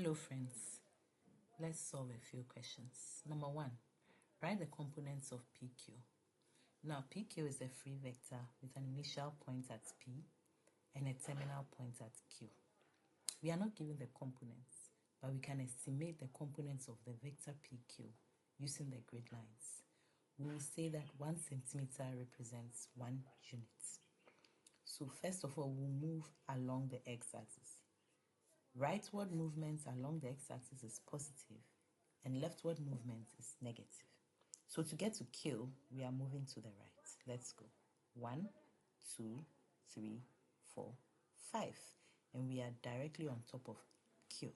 Hello friends, let's solve a few questions. Number 1, write the components of PQ. Now PQ is a free vector with an initial point at P and a terminal point at Q. We are not given the components, but we can estimate the components of the vector PQ using the grid lines. We will say that 1 centimeter represents 1 unit. So first of all, we'll move along the x-axis. Rightward movement along the x-axis is positive and leftward movement is negative. So to get to Q, we are moving to the right. Let's go. 1, 2, 3, 4, 5. And we are directly on top of Q.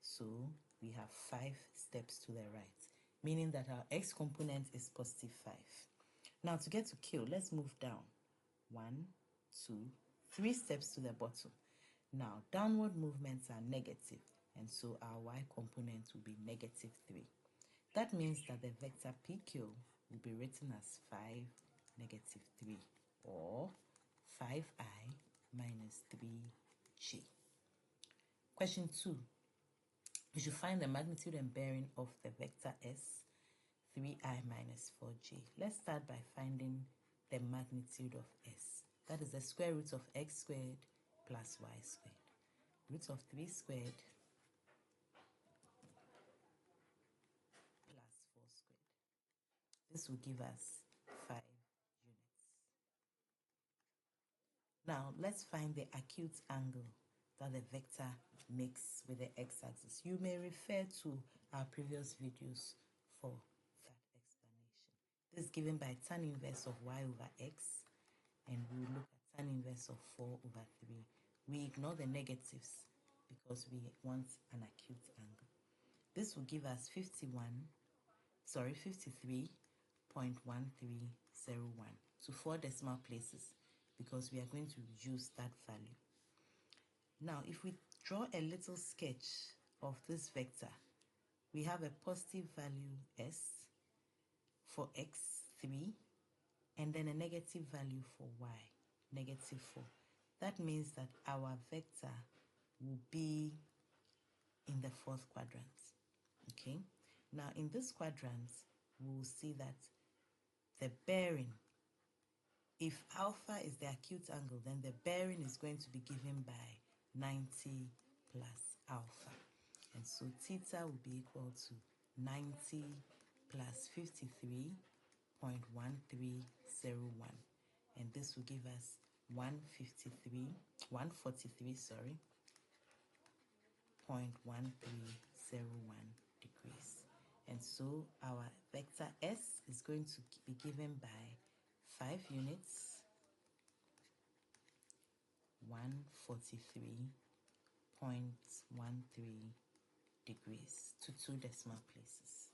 So we have 5 steps to the right, meaning that our x component is positive 5. Now to get to Q, let's move down. 1, 2, 3 steps to the bottom. Now, downward movements are negative, and so our y component will be negative 3. That means that the vector PQ will be written as 5, negative 3, or 5i minus 3j. Question 2. You should find the magnitude and bearing of the vector S, 3i minus 4j. Let's start by finding the magnitude of S. That is the square root of x squared plus y squared. Root of 3 squared plus 4 squared. This will give us 5 units. Now let's find the acute angle that the vector makes with the x-axis. You may refer to our previous videos for that explanation. This is given by tan inverse of y over x, and we will look at tan inverse of 4 over 3. We ignore the negatives because we want an acute angle. This will give us 53.1301 to 4 decimal places because we are going to use that value. Now, if we draw a little sketch of this vector, we have a positive value S for x, 3, and then a negative value for y, negative 4. That means that our vector will be in the 4th quadrant. Okay, now in this quadrant, we will see that the bearing, if alpha is the acute angle, then the bearing is going to be given by 90 plus alpha. And so theta will be equal to 90 plus 53.1301. And this will give us 143.1301 degrees. And so our vector S is going to be given by 5 units, 143.13 degrees to 2 decimal places.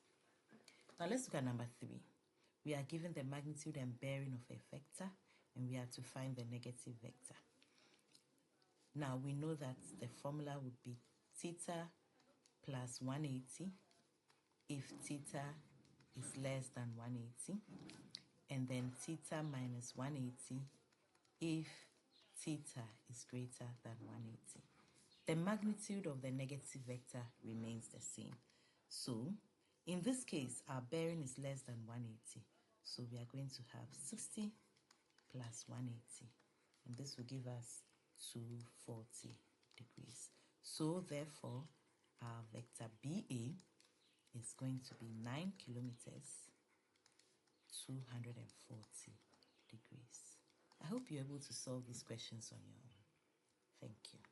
Now let's look at number 3. We are given the magnitude and bearing of a vector, and we have to find the negative vector. Now we know that the formula would be theta plus 180 if theta is less than 180, and then theta minus 180 if theta is greater than 180. The magnitude of the negative vector remains the same. So in this case, our bearing is less than 180. So we are going to have 60 plus 180, and this will give us 240 degrees. So therefore, our vector BA is going to be 9 kilometers, 240 degrees. I hope you're able to solve these questions on your own. Thank you.